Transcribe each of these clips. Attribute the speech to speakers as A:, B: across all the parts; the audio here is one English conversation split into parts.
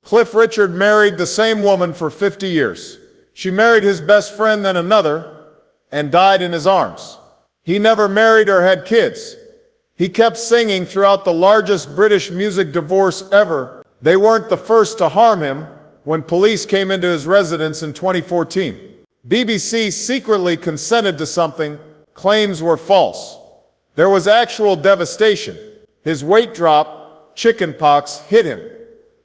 A: Cliff Richard married the same woman for 50 years. She married his best friend, then another, and died in his arms. He never married or had kids. He kept singing throughout the largest British music divorce ever. They weren't the first to harm him when police came into his residence in 2014. BBC secretly consented to something claims were false. There was actual devastation. His weight dropped, chickenpox hit him.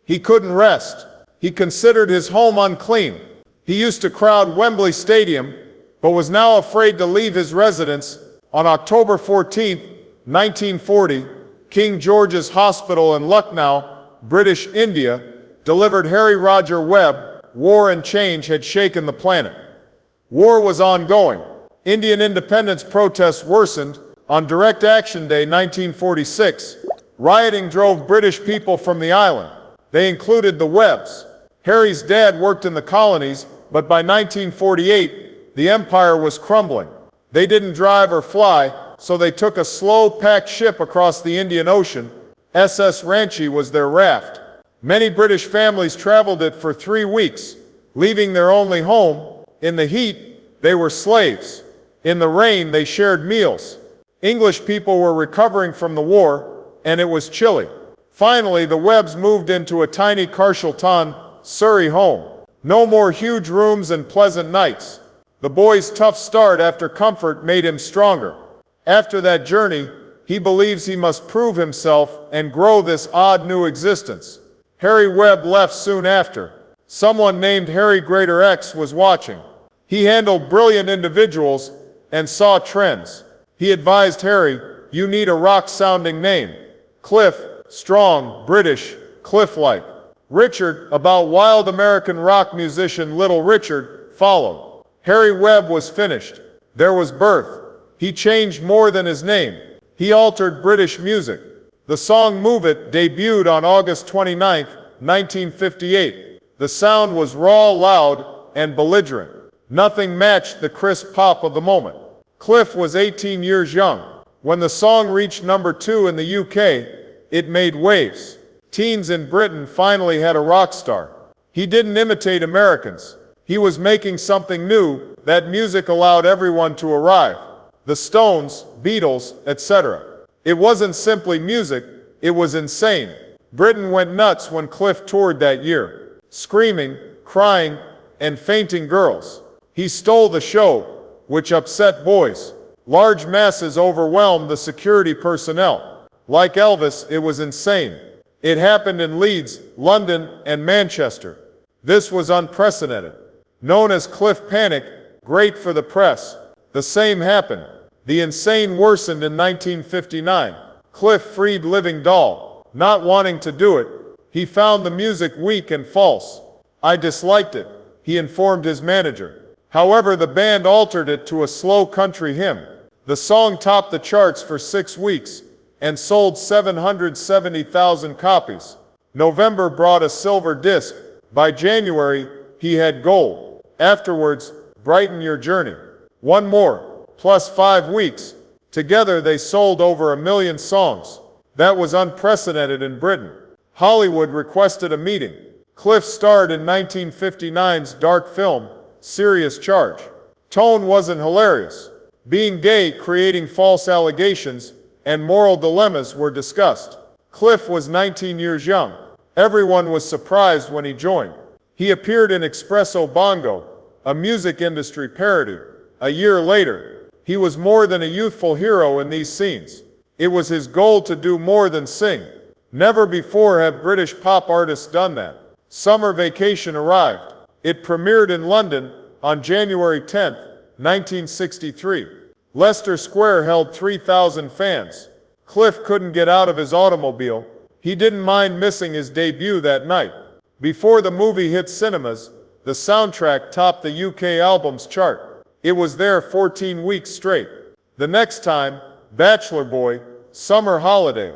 A: He couldn't rest. He considered his home unclean. He used to crowd Wembley Stadium, but was now afraid to leave his residence. On October 14, 1940, King George's Hospital in Lucknow, British India, delivered Harry Roger Webb. War and change had shaken the planet. War was ongoing. Indian independence protests worsened. On Direct Action Day 1946, rioting drove British people from the island. They included the Webbs. Harry's dad worked in the colonies, but by 1948, the empire was crumbling. They didn't drive or fly, so they took a slow-packed ship across the Indian Ocean. SS Ranchi was their raft. Many British families traveled it for 3 weeks, leaving their only home. In the heat, they were slaves. In the rain, they shared meals. English people were recovering from the war, and it was chilly. Finally, the Webbs moved into a tiny Carshalton, Surrey home. No more huge rooms and pleasant nights. The boy's tough start after comfort made him stronger. After that journey, he believes he must prove himself and grow this odd new existence. Harry Webb left soon after. Someone named Harry Grader X was watching. He handled brilliant individuals and saw trends. He advised Harry, "You need a rock-sounding name. Cliff, strong, British, Cliff-like. Richard, about wild American rock musician Little Richard, followed. Harry Webb was finished. There was birth. He changed more than his name. He altered British music. The song Move It debuted on August 29, 1958. The sound was raw, loud, and belligerent. Nothing matched the crisp pop of the moment. Cliff was 18 years young. When the song reached number 2 in the UK, it made waves. Teens in Britain finally had a rock star. He didn't imitate Americans. He was making something new. That music allowed everyone to arrive. The Stones, Beatles, etc. It wasn't simply music, it was insane. Britain went nuts when Cliff toured that year. Screaming, crying, and fainting girls. He stole the show, which upset boys. Large masses overwhelmed the security personnel. Like Elvis, it was insane. It happened in Leeds, London, and Manchester. This was unprecedented. Known as Cliff Panic, great for the press. The same happened. The insane worsened in 1959. Cliff freed Living Doll. Not wanting to do it, he found the music weak and false. "I disliked it," he informed his manager. However, the band altered it to a slow country hymn. The song topped the charts for 6 weeks and sold 770,000 copies. November brought a silver disc. By January, he had gold. Afterwards, brighten your journey. One more, plus 5 weeks. Together they sold over 1 million songs. That was unprecedented in Britain. Hollywood requested a meeting. Cliff starred in 1959's dark film, Serious Charge. Tone wasn't hilarious. Being gay, creating false allegations, and moral dilemmas were discussed. Cliff was 19 years young. Everyone was surprised when he joined. He appeared in Espresso Bongo, a music industry parody. A year later, he was more than a youthful hero in these scenes. It was his goal to do more than sing. Never before have British pop artists done that. Summer Vacation arrived. It premiered in London on January 10, 1963. Leicester Square held 3,000 fans. Cliff couldn't get out of his automobile. He didn't mind missing his debut that night. Before the movie hit cinemas, the soundtrack topped the UK albums chart. It was there 14 weeks straight. The next time, Bachelor Boy, Summer Holiday,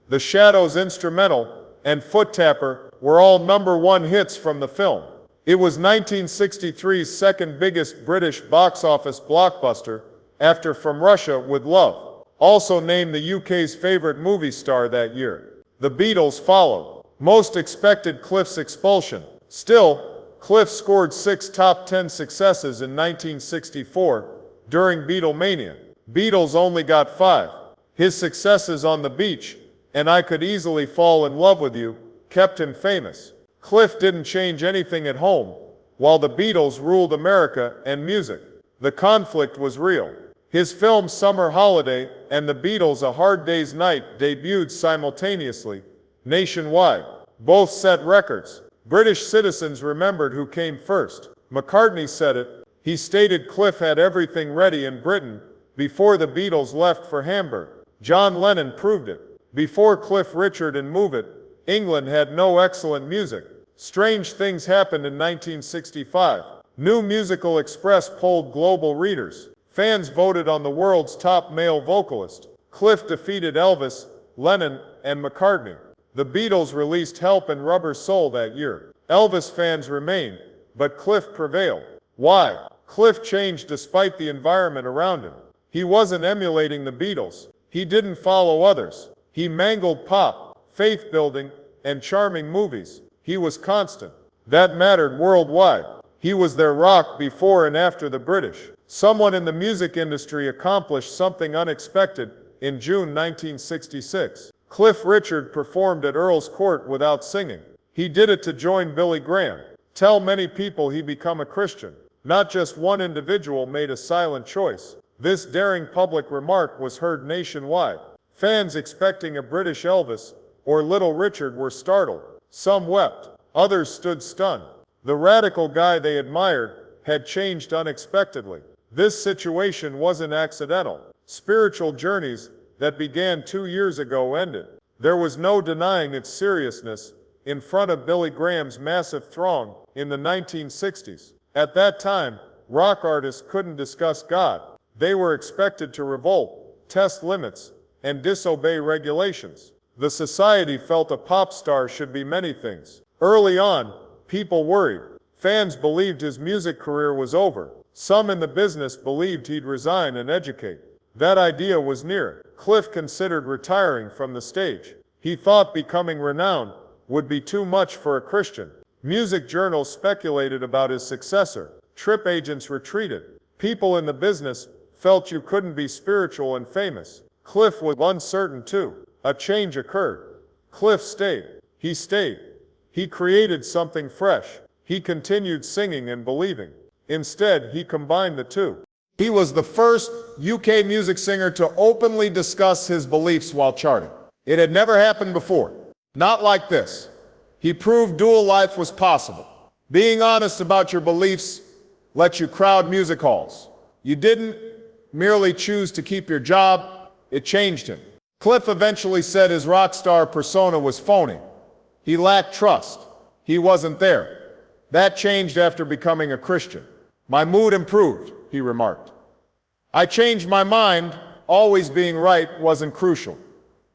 A: The Shadows instrumental, and Foot Tapper were all #1 hits from the film. It was 1963's second biggest British box office blockbuster, after From Russia with Love. Also named the UK's favorite movie star that year. The Beatles followed. Most expected Cliff's expulsion. Still, Cliff scored 6 top 10 successes in 1964 during Beatlemania. Beatles only got 5. His successes on the beach, and I Could Easily Fall in Love with You, kept him famous. Cliff didn't change anything at home, while the Beatles ruled America and music. The conflict was real. His film Summer Holiday and the Beatles' A Hard Day's Night debuted simultaneously, nationwide. Both set records. British citizens remembered who came first. McCartney said it. He stated Cliff had everything ready in Britain before the Beatles left for Hamburg. John Lennon proved it. Before Cliff Richard and Move It, England had no excellent music. Strange things happened in 1965. New Musical Express polled global readers. Fans voted on the world's top male vocalist. Cliff defeated Elvis, Lennon, and McCartney. The Beatles released Help and Rubber Soul that year. Elvis fans remained, but Cliff prevailed. Why? Cliff changed despite the environment around him. He wasn't emulating the Beatles. He didn't follow others. He mangled pop, faith-building, and charming movies. He was constant. That mattered worldwide. He was their rock before and after the British. Someone in the music industry accomplished something unexpected in June 1966. Cliff Richard performed at Earl's Court without singing. He did it to join Billy Graham. Tell many people he become a Christian. Not just one individual made a silent choice. This daring public remark was heard nationwide. Fans expecting a British Elvis or Little Richard were startled. Some wept. Others stood stunned. The radical guy they admired had changed unexpectedly. This situation wasn't accidental. Spiritual journeys that began 2 years ago ended. There was no denying its seriousness in front of Billy Graham's massive throng in the 1960s. At that time, rock artists couldn't discuss God. They were expected to revolt, test limits, and disobey regulations. The society felt a pop star should be many things. Early on, people worried. Fans believed his music career was over. Some in the business believed he'd resign and educate. That idea was near. Cliff considered retiring from the stage. He thought becoming renowned would be too much for a Christian. Music journals speculated about his successor. Trip agents retreated. People in the business felt you couldn't be spiritual and famous. Cliff was uncertain too. A change occurred. Cliff stayed. He stayed. He created something fresh. He continued singing and believing. Instead, he combined the two. He was the first UK music singer to openly discuss his beliefs while charting. It had never happened before. Not like this. He proved dual life was possible. Being honest about your beliefs lets you crowd music halls. You didn't merely choose to keep your job, it changed him. Cliff eventually said his rock star persona was phony. He lacked trust. He wasn't there. That changed after becoming a Christian. My mood improved, he remarked. I changed my mind. Always being right wasn't crucial.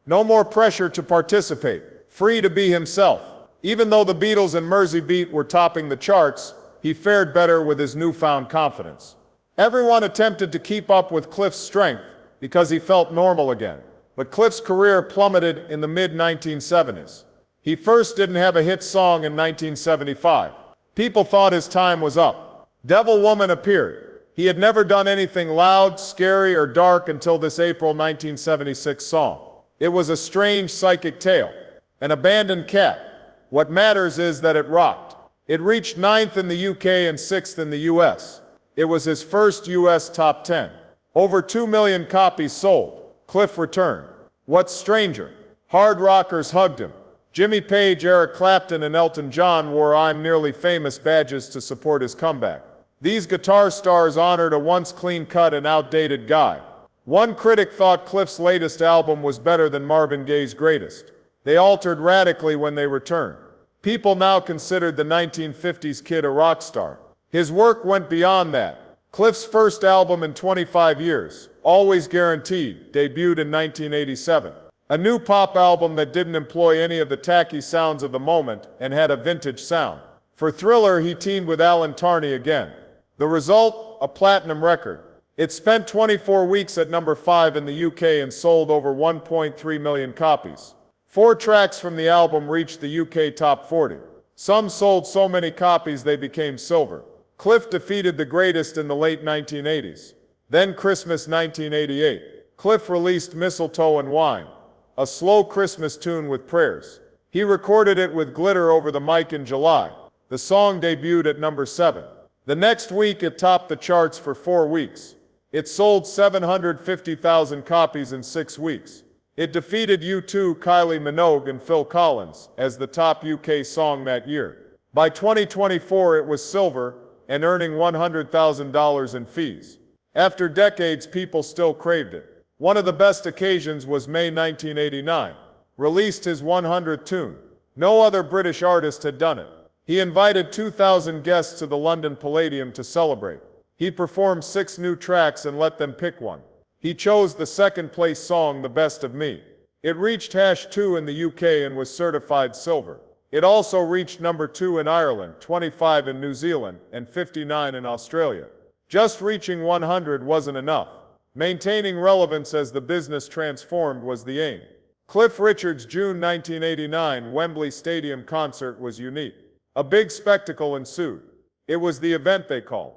A: No more pressure to participate. Free to be himself. Even though the Beatles and Mersey Beat were topping the charts, he fared better with his newfound confidence. Everyone attempted to keep up with Cliff's strength because he felt normal again. But Cliff's career plummeted in the mid-1970s. He first didn't have a hit song in 1975. People thought his time was up. Devil Woman appeared. He had never done anything loud, scary, or dark until this April 1976 song. It was a strange psychic tale. An abandoned cat. What matters is that it rocked. It reached 9th in the UK and 6th in the US. It was his first US top 10. Over 2 million copies sold. Cliff returned. What's stranger? Hard rockers hugged him. Jimmy Page, Eric Clapton, and Elton John wore I'm Nearly Famous badges to support his comeback. These guitar stars honored a once clean-cut and outdated guy. One critic thought Cliff's latest album was better than Marvin Gaye's greatest. They altered radically when they returned. People now considered the 1950s kid a rock star. His work went beyond that. Cliff's first album in 25 years, Always Guaranteed, debuted in 1987. A new pop album that didn't employ any of the tacky sounds of the moment and had a vintage sound. For Thriller, he teamed with Alan Tarney again. The result, a platinum record. It spent 24 weeks at number 5 in the UK and sold over 1.3 million copies. 4 tracks from the album reached the UK Top 40. Some sold so many copies they became silver. Cliff defeated the greatest in the late 1980s. Then Christmas 1988. Cliff released Mistletoe and Wine, a slow Christmas tune with prayers. He recorded it with glitter over the mic in July. The song debuted at number 7. The next week it topped the charts for 4 weeks. It sold 750,000 copies in 6 weeks. It defeated U2, Kylie Minogue, and Phil Collins as the top UK song that year. By 2024 it was silver and earning $100,000 in fees. After decades, people still craved it. One of the best occasions was May 1989. Released his 100th tune. No other British artist had done it. He invited 2,000 guests to the London Palladium to celebrate. He performed 6 new tracks and let them pick one. He chose the second-place song, The Best of Me. It reached #2 in the UK and was certified silver. It also reached number 2 in Ireland, 25 in New Zealand, and 59 in Australia. Just reaching 100 wasn't enough. Maintaining relevance as the business transformed was the aim. Cliff Richard's June 1989 Wembley Stadium concert was unique. A big spectacle ensued. It was the event they called.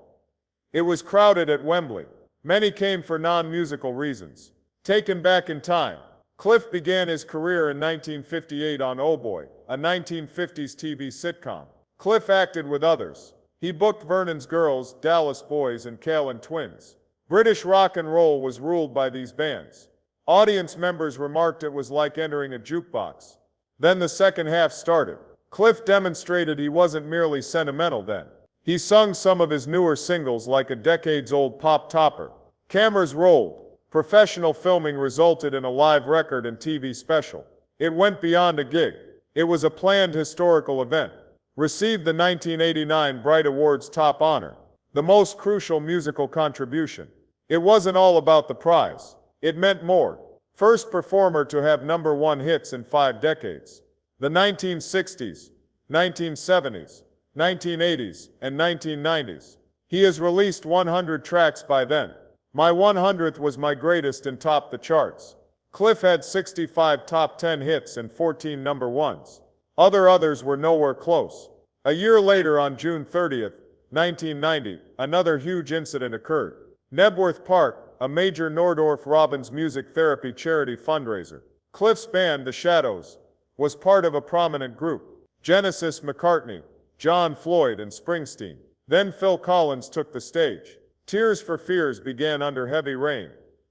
A: It was crowded at Wembley. Many came for non-musical reasons. Taken back in time, Cliff began his career in 1958 on Oh Boy, a 1950s TV sitcom. Cliff acted with others. He booked Vernon's Girls, Dallas Boys, and Kalin Twins. British rock and roll was ruled by these bands. Audience members remarked it was like entering a jukebox. Then the second half started. Cliff demonstrated he wasn't merely sentimental then. He sung some of his newer singles like a decades-old pop topper. Cameras rolled. Professional filming resulted in a live record and TV special. It went beyond a gig. It was a planned historical event. Received the 1989 Bright Awards top honor, the most crucial musical contribution. It wasn't all about the prize. It meant more. First performer to have number 1 hits in 5 decades. The 1960s, 1970s, 1980s, and 1990s. He has released 100 tracks by then. My 100th was my greatest and topped the charts. Cliff had 65 top 10 hits and 14 number 1s. Others were nowhere close. A year later, on June 30th, 1990, another huge incident occurred. Knebworth Park, a major Nordorf Robbins music therapy charity fundraiser. Cliff's band, The Shadows, was part of a prominent group. Genesis, McCartney, John Floyd, and Springsteen. Then Phil Collins took the stage. Tears for Fears began under heavy rain,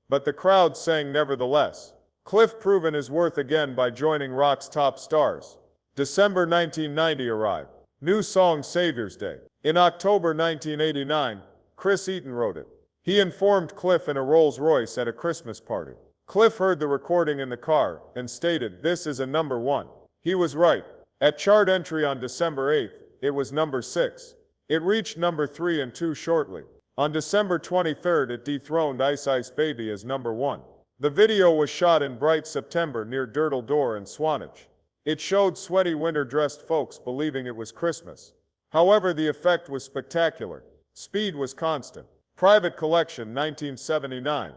A: but the crowd sang nevertheless. Cliff proven his worth again by joining rock's top stars. December 1990 arrived. New song Savior's Day. In October 1989, Chris Eaton wrote it. He informed Cliff in a Rolls Royce at a Christmas party. Cliff heard the recording in the car and stated, "This is a number 1. He was right. At chart entry on December 8th, it was number 6. It reached number 3 and 2 shortly. On December 23rd, it dethroned Ice Ice Baby as number 1. The video was shot in bright September near Dirtle Door in Swanage. It showed sweaty winter-dressed folks believing it was Christmas. However, the effect was spectacular. Speed was constant. Private Collection, 1979.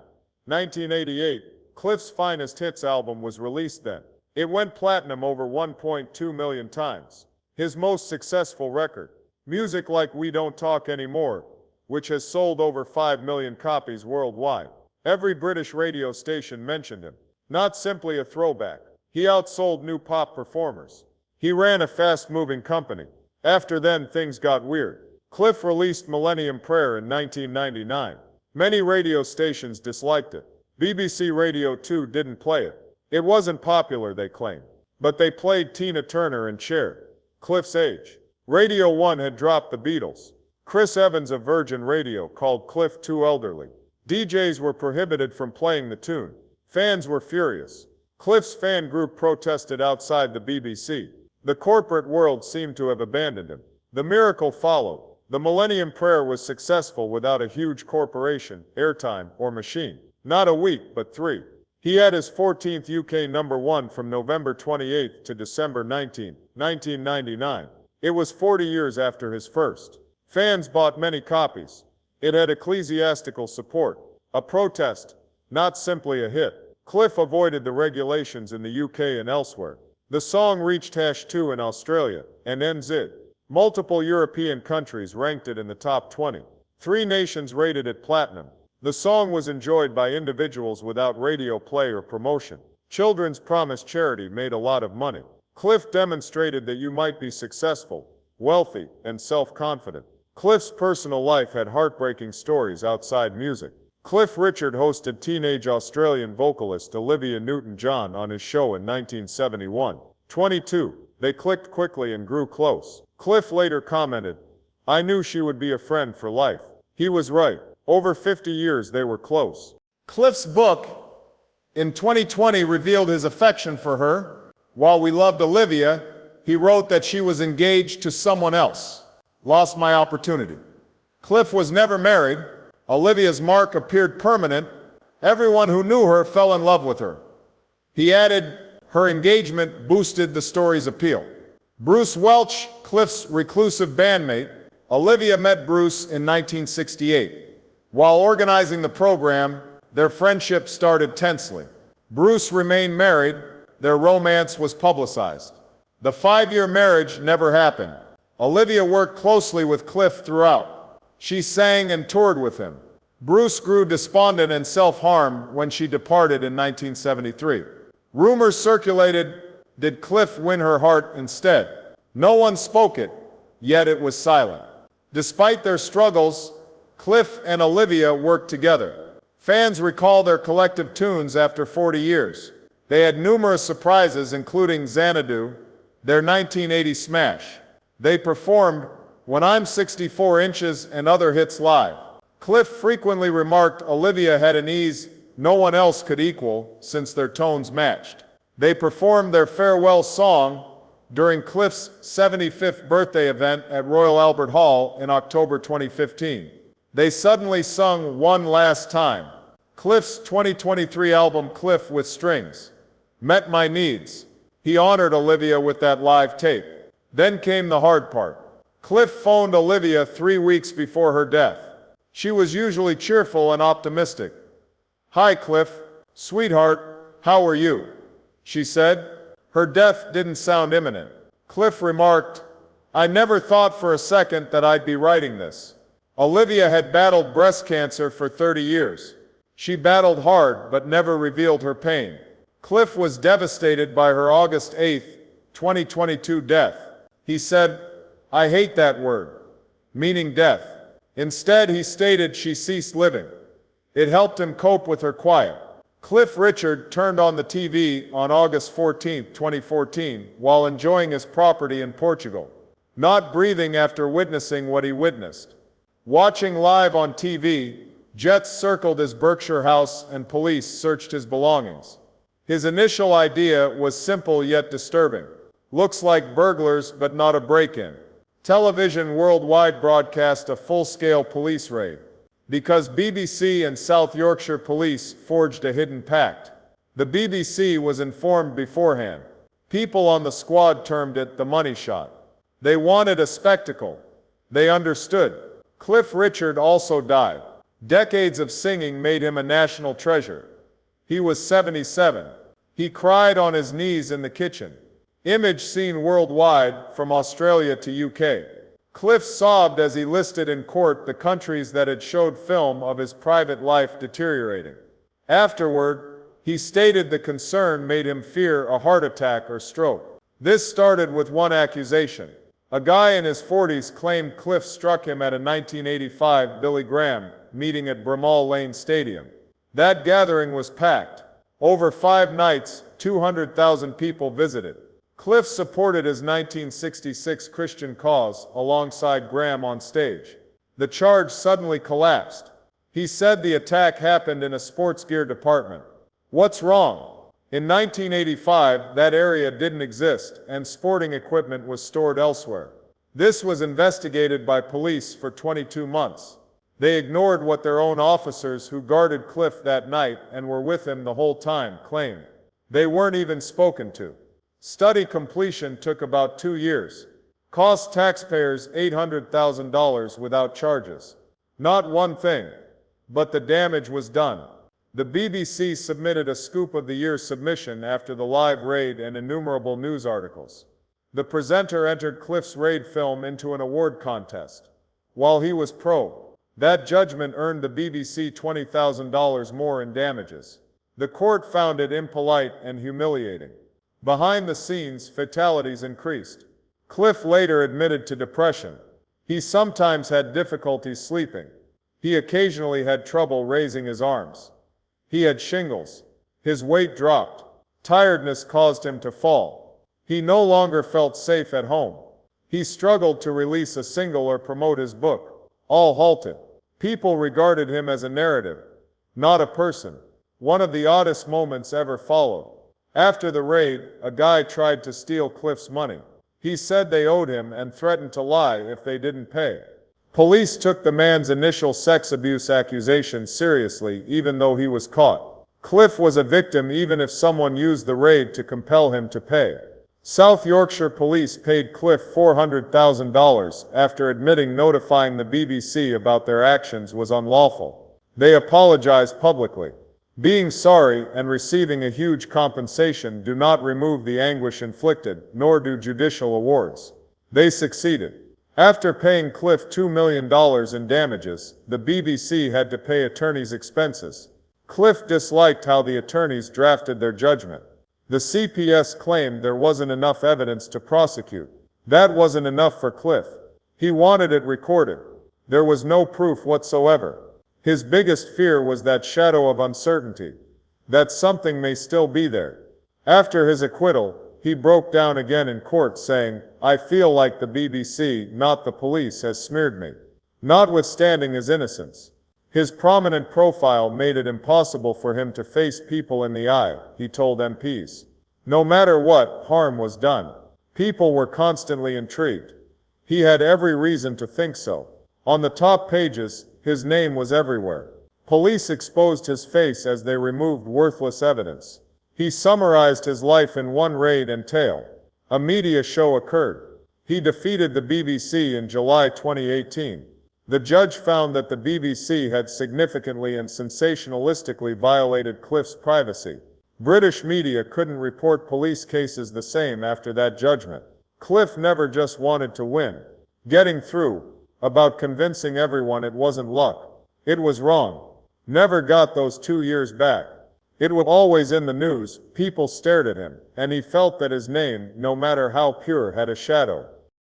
A: 1988, Cliff's Finest Hits album was released then. It went platinum over 1.2 million times. His most successful record, Music Like We Don't Talk Anymore, which has sold over 5 million copies worldwide. Every British radio station mentioned him. Not simply a throwback. He outsold new pop performers. He ran a fast-moving company. After then, things got weird. Cliff released Millennium Prayer in 1999. Many radio stations disliked it. BBC Radio 2 didn't play it. It wasn't popular, they claimed. But they played Tina Turner and Cher. Cliff's age. Radio 1 had dropped the Beatles. Chris Evans of Virgin Radio called Cliff too elderly. DJs were prohibited from playing the tune. Fans were furious. Cliff's fan group protested outside the BBC. The corporate world seemed to have abandoned him. The miracle followed. The Millennium Prayer was successful without a huge corporation, airtime, or machine. Not a week, but 3. He had his 14th UK number 1 from November 28 to December 19, 1999. It was 40 years after his first. Fans bought many copies. It had ecclesiastical support. A protest, not simply a hit. Cliff avoided the regulations in the UK and elsewhere. The song reached #2 in Australia and NZ. Multiple European countries ranked it in the top 20. 3 nations rated it platinum. The song was enjoyed by individuals without radio play or promotion. Children's Promise charity made a lot of money. Cliff demonstrated that you might be successful, wealthy, and self-confident. Cliff's personal life had heartbreaking stories outside music. Cliff Richard hosted teenage Australian vocalist Olivia Newton-John on his show in 1971. 22. They clicked quickly and grew close. Cliff later commented, "I knew she would be a friend for life." He was right. Over 50 years they were close. Cliff's book in 2020 revealed his affection for her. While we loved Olivia, he wrote that she was engaged to someone else. Lost my opportunity. Cliff was never married. Olivia's mark appeared permanent. Everyone who knew her fell in love with her. He added, her engagement boosted the story's appeal. Bruce Welch, Cliff's reclusive bandmate, Olivia met Bruce in 1968. While organizing the program, their friendship started tensely. Bruce remained married. Their romance was publicized. The 5-year marriage never happened. Olivia worked closely with Cliff throughout. She sang and toured with him. Bruce grew despondent and self-harmed when she departed in 1973. Rumors circulated, did Cliff win her heart instead? No one spoke it, yet it was silent. Despite their struggles, Cliff and Olivia worked together. Fans recall their collective tunes after 40 years. They had numerous surprises, including Xanadu, their 1980 smash. They performed When I'm 64 Inches and other hits live. Cliff frequently remarked Olivia had an ease no one else could equal since their tones matched. They performed their farewell song during Cliff's 75th birthday event at Royal Albert Hall in October 2015. They suddenly sung One Last Time. Cliff's 2023 album Cliff with Strings met my needs. He honored Olivia with that live tape. Then came the hard part. Cliff phoned Olivia 3 weeks before her death. She was usually cheerful and optimistic. "Hi, Cliff. Sweetheart, how are you?" she said. Her death didn't sound imminent. Cliff remarked, "I never thought for a second that I'd be writing this." Olivia had battled breast cancer for 30 years. She battled hard but never revealed her pain. Cliff was devastated by her August 8, 2022 death. He said, "I hate that word," meaning death. Instead, he stated she ceased living. It helped him cope with her quiet. Cliff Richard turned on the TV on August 14, 2014, while enjoying his property in Portugal, not breathing after witnessing what he witnessed. Watching live on TV, jets circled his Berkshire house and police searched his belongings. His initial idea was simple yet disturbing. Looks like burglars, but not a break-in. Television worldwide broadcast a full-scale police raid. Because BBC and South Yorkshire Police forged a hidden pact. The BBC was informed beforehand. People on the squad termed it the money shot. They wanted a spectacle. They understood. Cliff Richard also died. Decades of singing made him a national treasure. He was 77. He cried on his knees in the kitchen. Image seen worldwide from Australia to UK. Cliff sobbed as he listed in court the countries that had showed film of his private life deteriorating. Afterward, he stated the concern made him fear a heart attack or stroke. This started with one accusation. A guy in his 40s claimed Cliff struck him at a 1985 Billy Graham meeting at Bramall Lane Stadium. That gathering was packed. Over 5 nights, 200,000 people visited. Cliff supported his 1966 Christian cause alongside Graham on stage. The charge suddenly collapsed. He said the attack happened in a sports gear department. What's wrong? In 1985, that area didn't exist, and sporting equipment was stored elsewhere. This was investigated by police for 22 months. They ignored what their own officers who guarded Cliff that night and were with him the whole time claimed. They weren't even spoken to. Study completion took about 2 years. Cost taxpayers $800,000 without charges. Not one thing. But the damage was done. The BBC submitted a Scoop of the Year submission after the live raid and innumerable news articles. The presenter entered Cliff's raid film into an award contest. While he was pro, that judgment earned the BBC $20,000 more in damages. The court found it impolite and humiliating. Behind the scenes, fatalities increased. Cliff later admitted to depression. He sometimes had difficulty sleeping. He occasionally had trouble raising his arms. He had shingles. His weight dropped. Tiredness caused him to fall. He no longer felt safe at home. He struggled to release a single or promote his book. All halted. People regarded him as a narrative, not a person. One of the oddest moments ever followed. After the raid, a guy tried to steal Cliff's money. He said they owed him and threatened to lie if they didn't pay. Police took the man's initial sex abuse accusation seriously, even though he was caught. Cliff was a victim even if someone used the raid to compel him to pay. South Yorkshire police paid Cliff $400,000 after admitting notifying the BBC about their actions was unlawful. They apologized publicly. Being sorry and receiving a huge compensation do not remove the anguish inflicted, nor do judicial awards. They succeeded. After paying Cliff $2 million in damages, the BBC had to pay attorneys' expenses. Cliff disliked how the attorneys drafted their judgment. The CPS claimed there wasn't enough evidence to prosecute. That wasn't enough for Cliff. He wanted it recorded. There was no proof whatsoever. His biggest fear was that shadow of uncertainty, that something may still be there. After his acquittal, he broke down again in court saying, "I feel like the BBC, not the police, has smeared me." Notwithstanding his innocence, his prominent profile made it impossible for him to face people in the eye, he told MPs. No matter what, harm was done. People were constantly intrigued. He had every reason to think so. On the top pages, his name was everywhere. Police exposed his face as they removed worthless evidence. He summarized his life in one raid and tale. A media show occurred. He defeated the BBC in July 2018. The judge found that the BBC had significantly and sensationalistically violated Cliff's privacy. British media couldn't report police cases the same after that judgment. Cliff never just wanted to win. Getting through, about convincing everyone it wasn't luck. It was wrong. Never got those 2 years back. It was always in the news, people stared at him, and he felt that his name, no matter how pure, had a shadow.